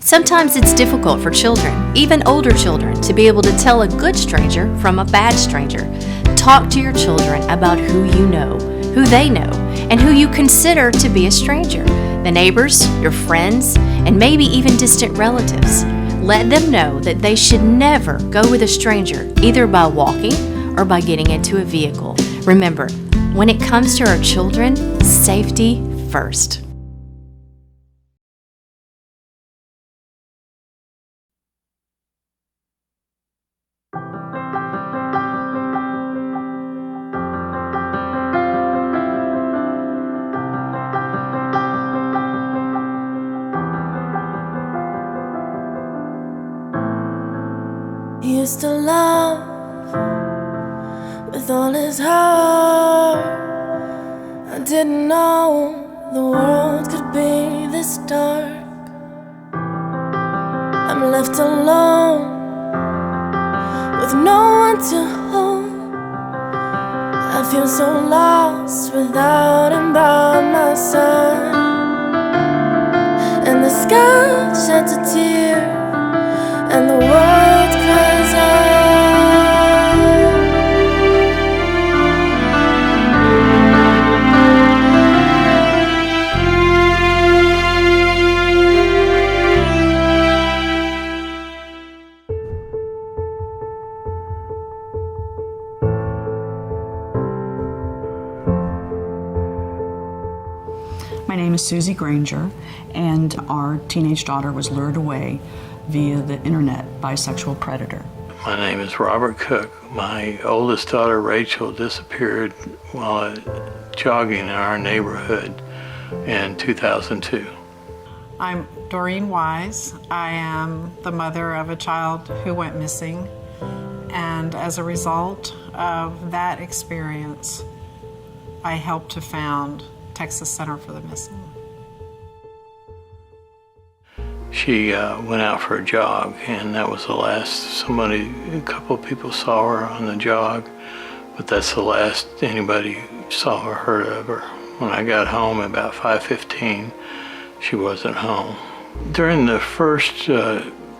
Sometimes it's difficult for children, even older children, to be able to tell a good stranger from a bad stranger. Talk to your children about who you know, who they know, and who you consider to be a stranger. The neighbors, your friends, and maybe even distant relatives. Let them know that they should never go with a stranger, either by walking or by getting into a vehicle. Remember, when it comes to our children, safety first. He used to love with all his heart. I didn't know the world could be this dark. I'm left alone with no one to hold. I feel so lost without him by my side. And the sky sheds a tear, and the world cries out. My name is Susie Granger, and our teenage daughter was lured away via the internet by a sexual predator. My name is Robert Cook. My oldest daughter, Rachel, disappeared while jogging in our neighborhood in 2002. I'm Doreen Wise. I am the mother of a child who went missing, and as a result of that experience, I helped to found Texas Center for the Missing. She went out for a jog, and that was the last a couple of people saw her on the jog, but that's the last anybody saw or heard of her. When I got home about 5:15, she wasn't home. During the first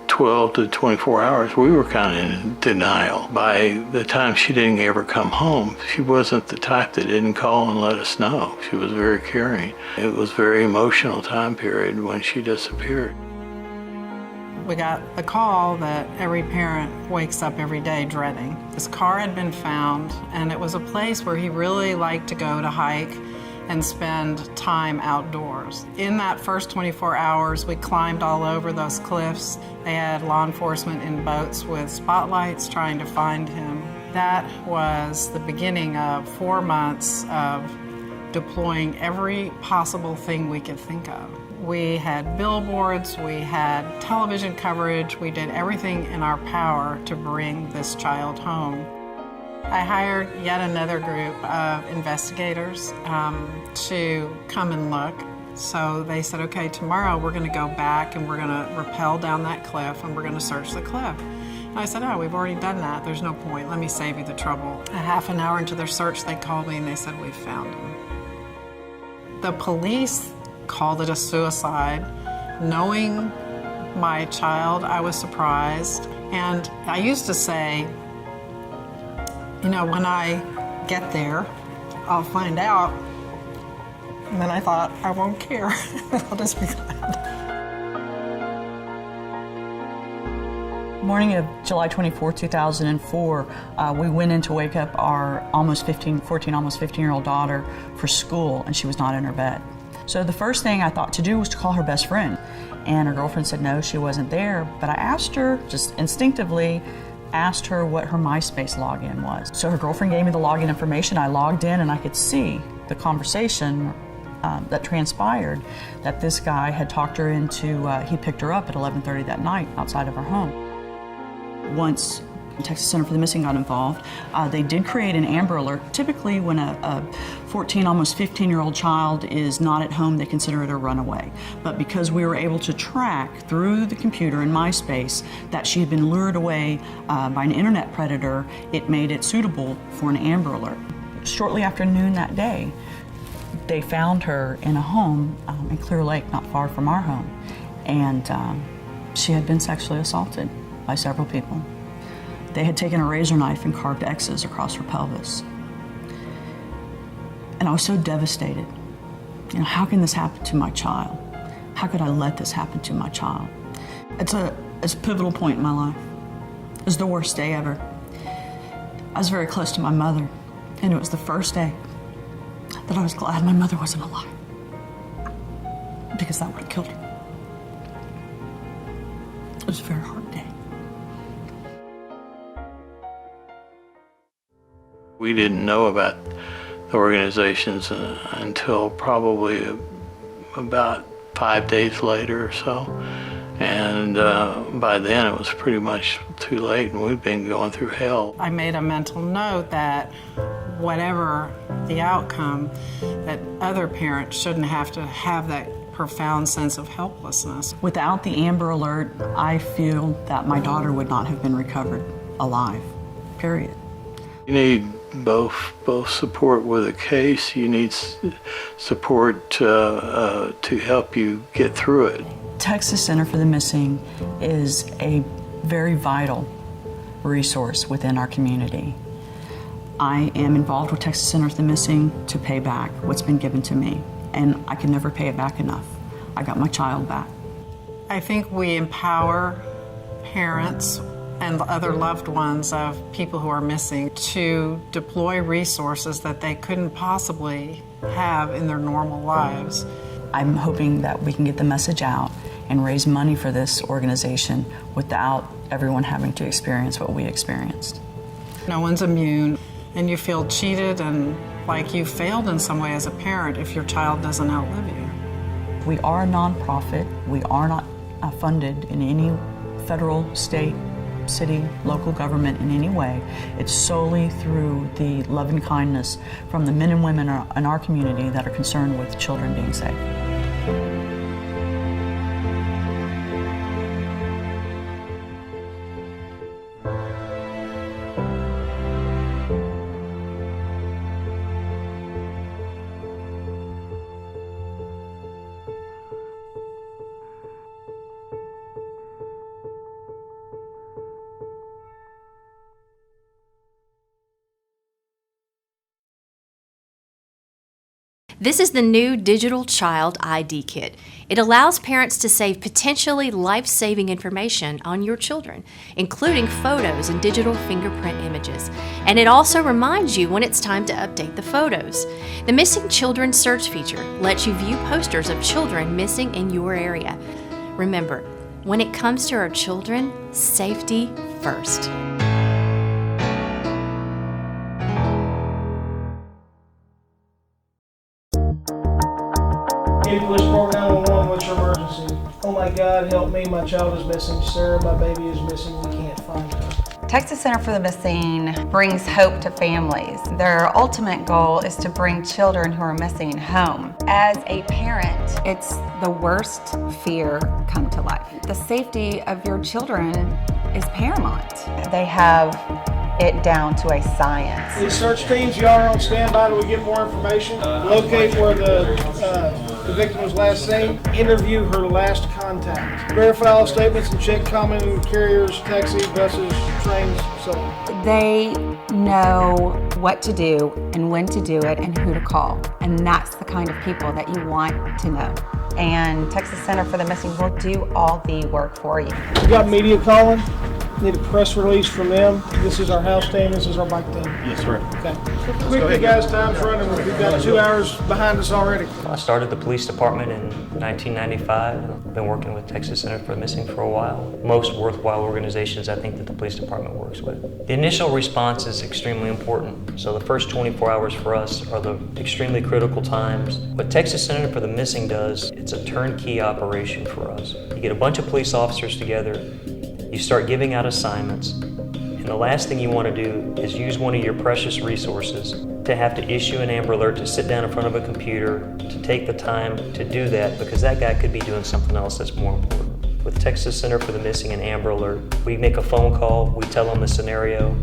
12 to 24 hours, we were kind of in denial. By the time she didn't ever come home, she wasn't the type that didn't call and let us know. She was very caring. It was a very emotional time period when she disappeared. We got the call that every parent wakes up every day dreading. This car had been found, and it was a place where he really liked to go to hike and spend time outdoors. In that first 24 hours, we climbed all over those cliffs. They had law enforcement in boats with spotlights trying to find him. That was the beginning of 4 months of deploying every possible thing we could think of. We had billboards, we had television coverage, we did everything in our power to bring this child home. I hired yet another group of investigators to come and look. So they said, okay, tomorrow we're going to go back and we're going to rappel down that cliff and we're going to search the cliff. And I said, oh, we've already done that. There's no point. Let me save you the trouble. A half an hour into their search, they called me and they said, we found him. The police called it a suicide. Knowing my child, I was surprised. And I used to say, you know, when I get there, I'll find out. And then I thought, I won't care. I'll just be glad. Morning of July 24, 2004, we went in to wake up our almost 15-year-old daughter for school, and she was not in her bed. So the first thing I thought to do was to call her best friend. And her girlfriend said no, she wasn't there. But I asked her, just instinctively, asked her what her MySpace login was. So her girlfriend gave me the login information. I logged in and I could see the conversation that transpired, that this guy had talked her into, he picked her up at 11:30 that night outside of her home. Once Texas Center for the Missing got involved, they did create an Amber Alert. Typically when a 14, almost 15-year-old child is not at home, they consider it a runaway. But because we were able to track through the computer in MySpace that she had been lured away by an internet predator, it made it suitable for an Amber Alert. Shortly after noon that day, they found her in a home in Clear Lake, not far from our home. And She had been sexually assaulted by several people. They had taken a razor knife and carved X's across her pelvis. And I was so devastated. You know, how can this happen to my child? How could I let this happen to my child? It's a pivotal point in my life. It was the worst day ever. I was very close to my mother, and it was the first day that I was glad my mother wasn't alive, because that would have killed her. It was a very hard day. We didn't know about the organizations until probably about 5 days later or so. And by then it was pretty much too late, and we'd been going through hell. I made a mental note that whatever the outcome, that other parents shouldn't have to have that profound sense of helplessness. Without the Amber Alert, I feel that my daughter would not have been recovered alive, period. You need both support with a case. You need support to help you get through it. Texas Center for the Missing is a very vital resource within our community. I am involved with Texas Center for the Missing to pay back what's been given to me, and I can never pay it back enough. I got my child back. I think we empower parents and other loved ones of people who are missing to deploy resources that they couldn't possibly have in their normal lives. I'm hoping that we can get the message out and raise money for this organization without everyone having to experience what we experienced. No one's immune, and you feel cheated and like you failed in some way as a parent if your child doesn't outlive you. We are a nonprofit. We are not funded in any federal, state, city, local government in any way. It's solely through the love and kindness from the men and women in our community that are concerned with children being safe. This is the new Digital Child ID Kit. It allows parents to save potentially life-saving information on your children, including photos and digital fingerprint images. And it also reminds you when it's time to update the photos. The Missing Children search feature lets you view posters of children missing in your area. Remember, when it comes to our children, safety first. Police Department 911, what's your emergency? Oh my God, help me, my child is missing. Sarah, my baby is missing, we can't find her. Texas Center for the Missing brings hope to families. Their ultimate goal is to bring children who are missing home. As a parent, it's the worst fear come to life. The safety of your children is paramount. They have it down to a science. These search teams, y'all are on standby till we get more information. Locate where the victim was last seen. Interview her last contact. Verify all statements and check common carriers, taxis, buses, trains, so on. They know what to do and when to do it and who to call. And that's the kind of people that you want to know. And Texas Center for the Missing will do all the work for you. We got media calling. Need a press release from them. This is our house team, this is our bike team. Yes, sir. Okay. Quickly, guys, time's running. We've got 2 hours behind us already. I started the police department in 1995. I've been working with Texas Center for the Missing for a while. Most worthwhile organizations I think that the police department works with. The initial response is extremely important. So the first 24 hours for us are the extremely critical times. What Texas Center for the Missing does, it's a turnkey operation for us. You get a bunch of police officers together, you start giving out assignments, and the last thing you want to do is use one of your precious resources to have to issue an Amber Alert, to sit down in front of a computer, to take the time to do that, because that guy could be doing something else that's more important. With Texas Center for the Missing and Amber Alert, we make a phone call, we tell them the scenario,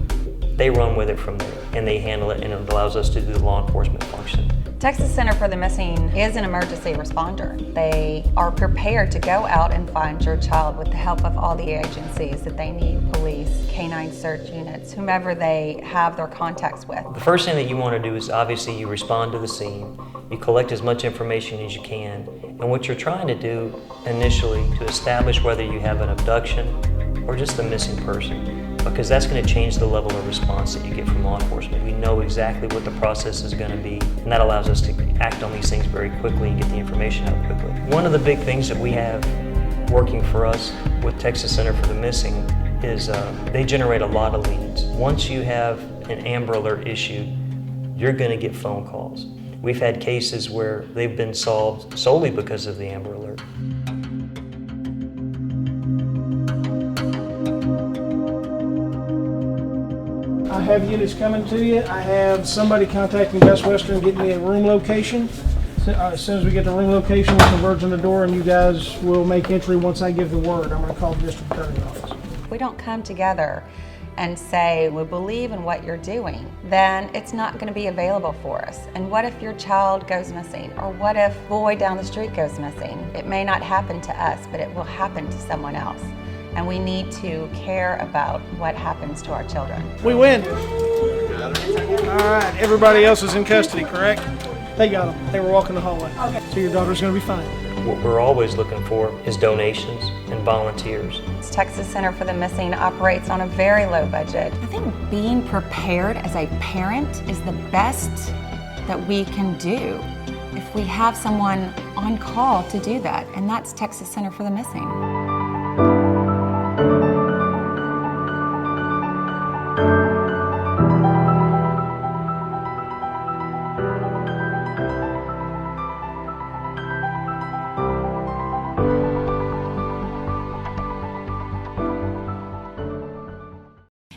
they run with it from there, and they handle it, and it allows us to do the law enforcement function. Texas Center for the Missing is an emergency responder. They are prepared to go out and find your child with the help of all the agencies that they need, police, canine search units, whomever they have their contacts with. The first thing that you want to do is obviously you respond to the scene, you collect as much information as you can, and what you're trying to do initially to establish whether you have an abduction or just a missing person, because that's going to change the level of response that you get from law enforcement. We know exactly what the process is going to be, and that allows us to act on these things very quickly and get the information out quickly. One of the big things that we have working for us with Texas Center for the Missing is they generate a lot of leads. Once you have an Amber Alert issued, you're going to get phone calls. We've had cases where they've been solved solely because of the Amber Alert. I have units coming to you. I have somebody contacting Best Western, getting me a room location. As soon as we get the room location, we'll converge on the door and you guys will make entry once I give the word. I'm going to call the district attorney's office. If we don't come together and say we believe in what you're doing, then it's not going to be available for us. And what if your child goes missing? Or what if boy down the street goes missing? It may not happen to us, but it will happen to someone else. And we need to care about what happens to our children. We win. All right, everybody else is in custody, correct? They got them. They were walking the hallway. Okay. So your daughter's going to be fine. What we're always looking for is donations and volunteers. Texas Center for the Missing operates on a very low budget. I think being prepared as a parent is the best that we can do if we have someone on call to do that, and that's Texas Center for the Missing.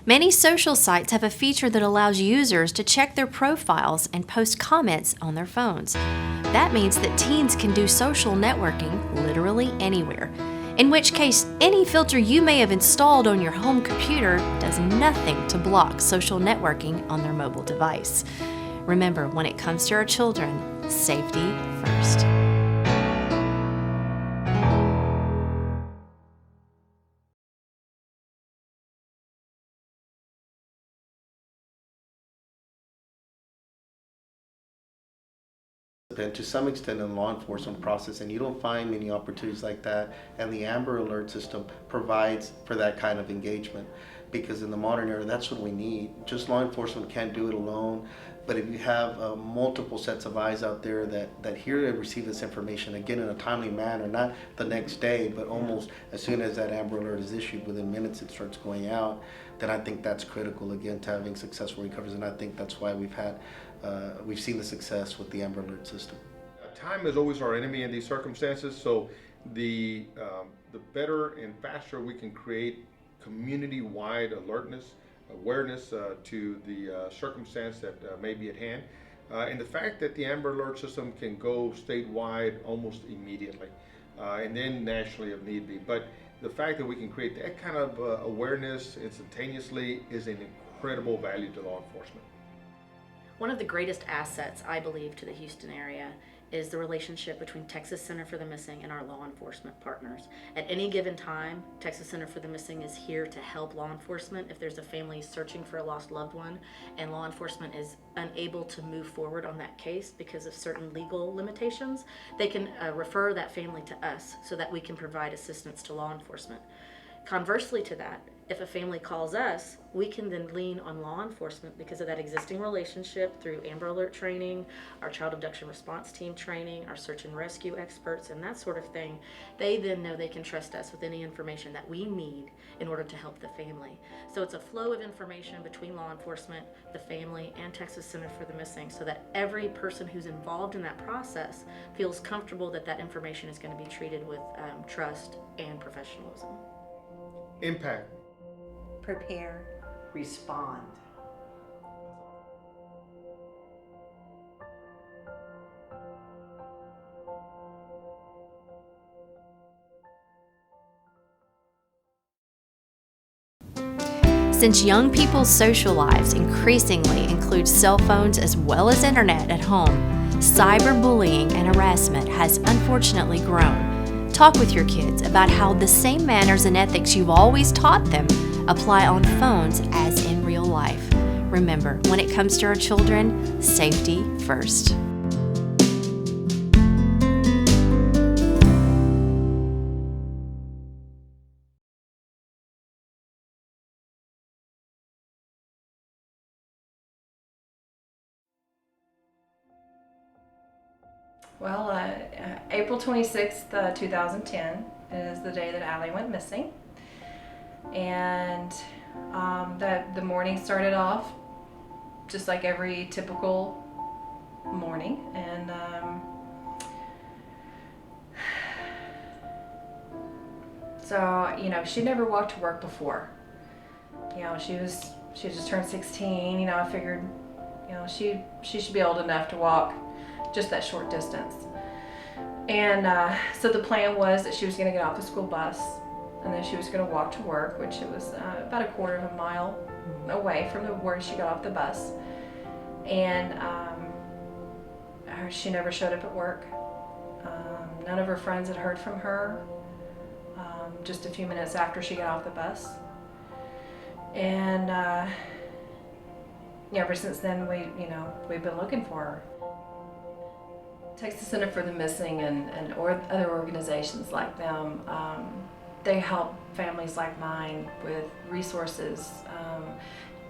Many social sites have a feature that allows users to check their profiles and post comments on their phones. That means that teens can do social networking literally anywhere, in which case any filter you may have installed on your home computer does nothing to block social networking on their mobile device. Remember, when it comes to our children, safety first. And to some extent in the law enforcement process, and you don't find many opportunities like that, and the Amber Alert system provides for that kind of engagement, because in the modern era that's what we need. Just law enforcement can't do it alone, but if you have multiple sets of eyes out there that hear and receive this information, again in a timely manner, not the next day, but almost as soon as that Amber Alert is issued, within minutes it starts going out, then I think that's critical again to having successful recoveries, and I think that's why we've seen the success with the Amber Alert system. Time is always our enemy in these circumstances, so the better and faster we can create community-wide awareness to the circumstance that may be at hand, and the fact that the Amber Alert system can go statewide almost immediately, and then nationally if need be. But the fact that we can create that kind of awareness instantaneously is an incredible value to law enforcement. One of the greatest assets, I believe, to the Houston area is the relationship between Texas Center for the Missing and our law enforcement partners. At any given time, Texas Center for the Missing is here to help law enforcement if there's a family searching for a lost loved one and law enforcement is unable to move forward on that case because of certain legal limitations. They can refer that family to us so that we can provide assistance to law enforcement. Conversely to that, if a family calls us, we can then lean on law enforcement because of that existing relationship through Amber Alert training, our child abduction response team training, our search and rescue experts, and that sort of thing. They then know they can trust us with any information that we need in order to help the family. So it's a flow of information between law enforcement, the family, and Texas Center for the Missing so that every person who's involved in that process feels comfortable that that information is going to be treated with trust and professionalism. Impact. Prepare, respond. Since young people's social lives increasingly include cell phones as well as internet at home, Cyberbullying and harassment has unfortunately grown. Talk with your kids about how the same manners and ethics you've always taught them apply on phones as in real life. Remember, when it comes to our children, safety first. Well, April 26th, 2010 is the day that Allie went missing. And the morning started off just like every typical morning. And so, you know, she never walked to work before. You know, she just turned 16. You know, I figured, you know, she should be old enough to walk just that short distance. And so the plan was that she was going to get off the school bus and then she was going to walk to work, which it was about a quarter of a mile away from where she got off the bus. And she never showed up at work. None of her friends had heard from her just a few minutes after she got off the bus. And ever since then, we've been looking for her. Texas Center for the Missing and other organizations like them, they help families like mine with resources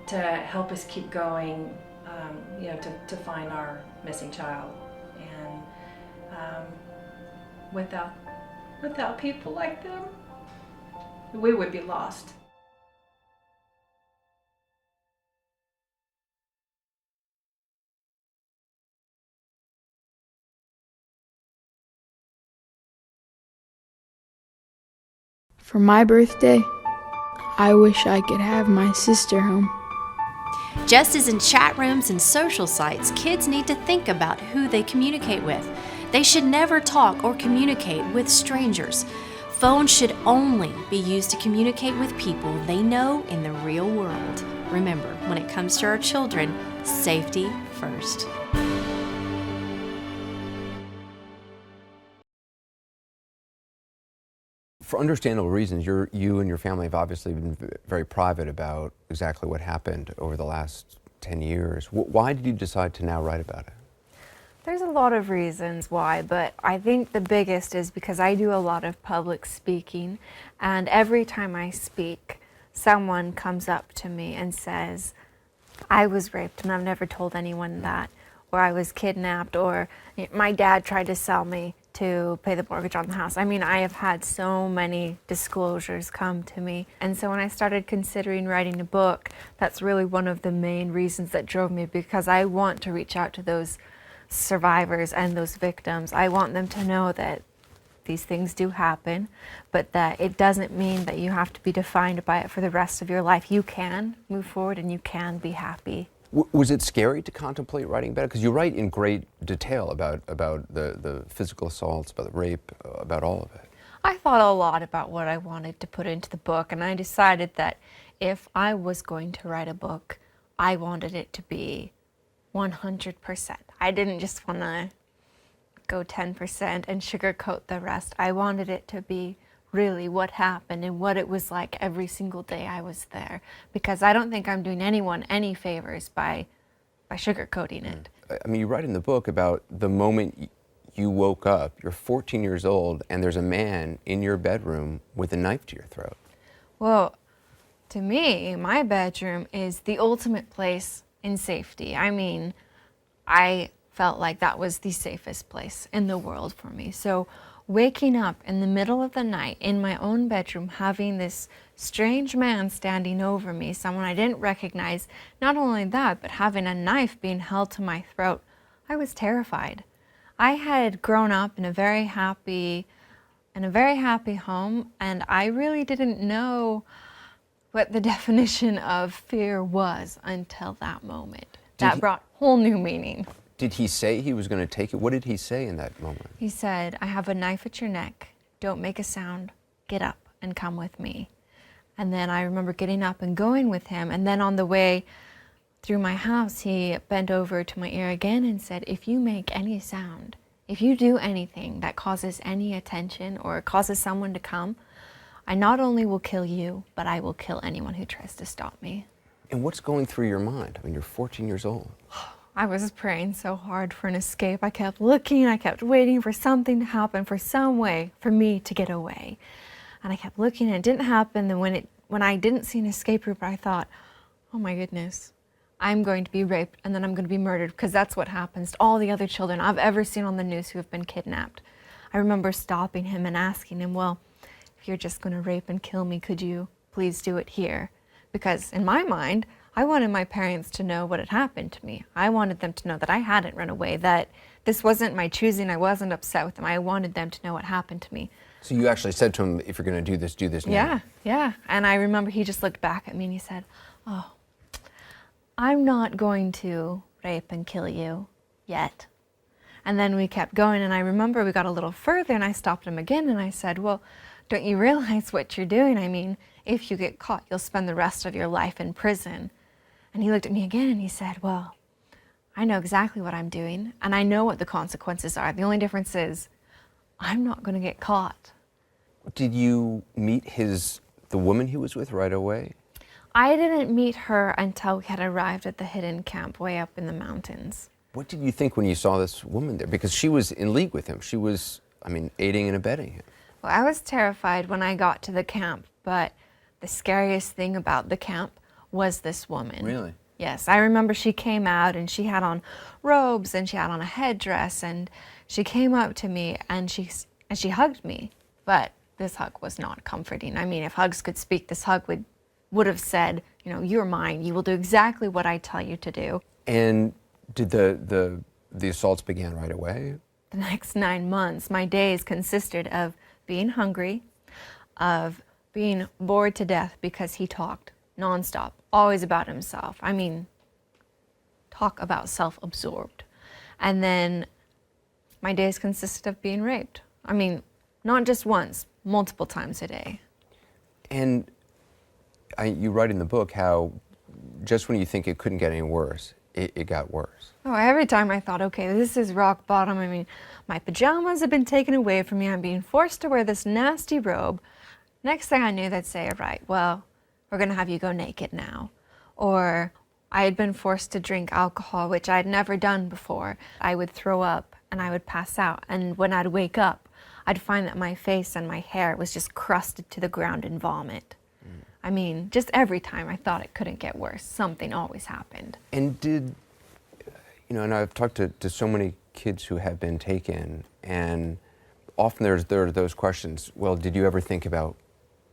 to help us keep going, to find our missing child. And without people like them, we would be lost. For my birthday, I wish I could have my sister home. Just as in chat rooms and social sites, kids need to think about who they communicate with. They should never talk or communicate with strangers. Phones should only be used to communicate with people they know in the real world. Remember, when it comes to our children, safety first. For understandable reasons, you and your family have obviously been very private about exactly what happened over the last 10 years. Why did you decide to now write about it? There's a lot of reasons why, but I think the biggest is because I do a lot of public speaking, and every time I speak, someone comes up to me and says, I was raped and I've never told anyone that, or I was kidnapped, or my dad tried to sell me to pay the mortgage on the house. I mean, I have had so many disclosures come to me. And so when I started considering writing a book, that's really one of the main reasons that drove me, because I want to reach out to those survivors and those victims. I want them to know that these things do happen, but that it doesn't mean that you have to be defined by it for the rest of your life. You can move forward and you can be happy. Was it scary to contemplate writing about it? Because you write in great detail about the physical assaults, about the rape, about all of it. I thought a lot about what I wanted to put into the book, and I decided that if I was going to write a book, I wanted it to be 100%. I didn't just want to go 10% and sugarcoat the rest. I wanted it to be really what happened and what it was like every single day I was there, because I don't think I'm doing anyone any favors by sugarcoating it. I mean, you write in the book about the moment you woke up, you're 14 years old, and there's a man in your bedroom with a knife to your throat. Well, to me, my bedroom is the ultimate place in safety. I mean, I felt like that was the safest place in the world for me. So waking up in the middle of the night in my own bedroom, having this strange man standing over me, someone I didn't recognize, not only that, but having a knife being held to my throat, I was terrified. I had grown up in a very happy home, and I really didn't know what the definition of fear was until that moment. That brought whole new meaning. Did he say he was going to take it? What did he say in that moment? He said, I have a knife at your neck. Don't make a sound. Get up and come with me. And then I remember getting up and going with him. And then on the way through my house, he bent over to my ear again and said, if you make any sound, if you do anything that causes any attention or causes someone to come, I not only will kill you, but I will kill anyone who tries to stop me. And what's going through your mind? I mean, you're 14 years old. I was praying so hard for an escape. I kept looking, I kept waiting for something to happen, for some way for me to get away. And I kept looking and it didn't happen. Then when I didn't see an escape route, I thought, oh my goodness, I'm going to be raped and then I'm going to be murdered, because that's what happens to all the other children I've ever seen on the news who have been kidnapped. I remember stopping him and asking him, well, if you're just going to rape and kill me, could you please do it here? Because in my mind, I wanted my parents to know what had happened to me. I wanted them to know that I hadn't run away, that this wasn't my choosing. I wasn't upset with them. I wanted them to know what happened to me. So you actually said to him, if you're going to do this now. Yeah. And I remember he just looked back at me and he said, oh, I'm not going to rape and kill you yet. And then we kept going, and I remember we got a little further and I stopped him again and I said, well, don't you realize what you're doing? I mean, if you get caught, you'll spend the rest of your life in prison. And he looked at me again and he said, well, I know exactly what I'm doing and I know what the consequences are. The only difference is I'm not going to get caught. Did you meet the woman he was with right away? I didn't meet her until we had arrived at the hidden camp way up in the mountains. What did you think when you saw this woman there? Because she was in league with him. She was, aiding and abetting him. Well, I was terrified when I got to the camp, but the scariest thing about the camp was this woman. Really? Yes, I remember she came out and she had on robes and she had on a headdress, and she came up to me and she hugged me. But this hug was not comforting. I mean, if hugs could speak, this hug would have said, you're mine. You will do exactly what I tell you to do. And did the assaults began right away? The next 9 months, my days consisted of being hungry, of being bored to death because he talked nonstop, always about himself. I mean, talk about self-absorbed. And then my days consisted of being raped. I mean, not just once, multiple times a day. And you write in the book how just when you think it couldn't get any worse, it got worse. Oh, every time I thought, okay, this is rock bottom. I mean, my pajamas have been taken away from me. I'm being forced to wear this nasty robe. Next thing I knew, they'd say, all right, well, we're going to have you go naked now. Or I had been forced to drink alcohol, which I'd never done before. I would throw up and I would pass out. And when I'd wake up, I'd find that my face and my hair was just crusted to the ground in vomit. I mean, just every time I thought it couldn't get worse, something always happened. And and I've talked to so many kids who have been taken, and often there are those questions, well, did you ever think about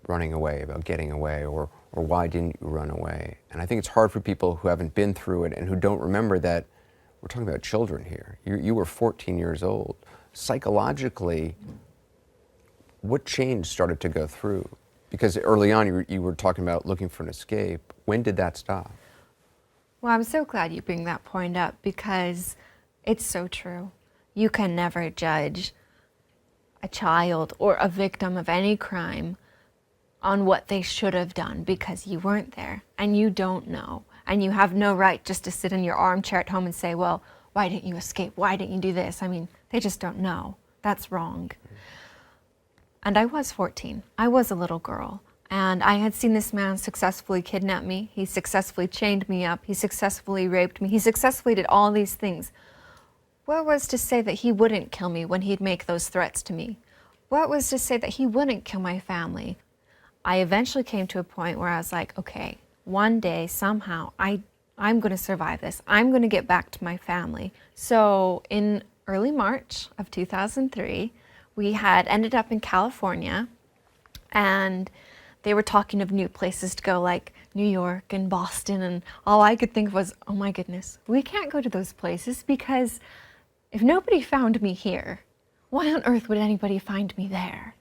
running away, about getting away, or why didn't you run away? And I think it's hard for people who haven't been through it and who don't remember that we're talking about children here. You were 14 years old. Psychologically, what change started to go through? Because early on you were talking about looking for an escape. When did that stop? Well, I'm so glad you bring that point up because it's so true. You can never judge a child or a victim of any crime on what they should have done because you weren't there and you don't know. And you have no right just to sit in your armchair at home and say, well, why didn't you escape? Why didn't you do this? I mean, they just don't know. That's wrong. And I was 14. I was a little girl. And I had seen this man successfully kidnap me. He successfully chained me up. He successfully raped me. He successfully did all these things. What was to say that he wouldn't kill me when he'd make those threats to me? What was to say that he wouldn't kill my family? I eventually came to a point where I was like, okay, one day, somehow, I'm going to survive this. I'm going to get back to my family. So in early March of 2003, we had ended up in California, and they were talking of new places to go, like New York and Boston, and all I could think of was, oh my goodness, we can't go to those places because if nobody found me here, why on earth would anybody find me there?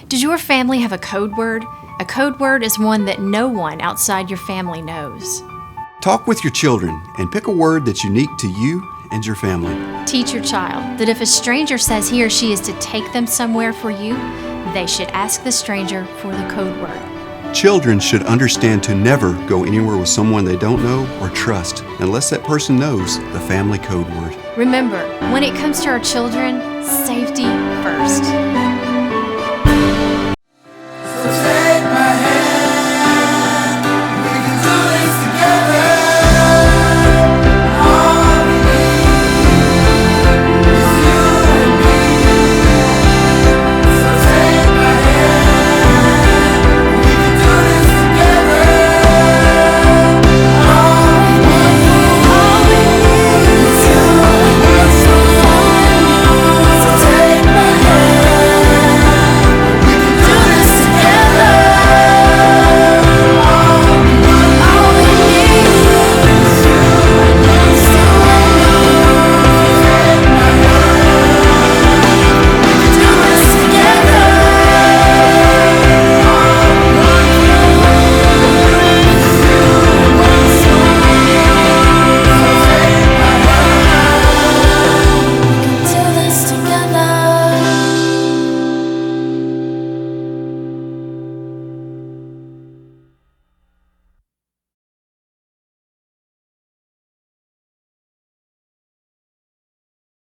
Does your family have a code word? A code word is one that no one outside your family knows. Talk with your children and pick a word that's unique to you and your family. Teach your child that if a stranger says he or she is to take them somewhere for you, they should ask the stranger for the code word. Children should understand to never go anywhere with someone they don't know or trust unless that person knows the family code word. Remember, when it comes to our children, safety first.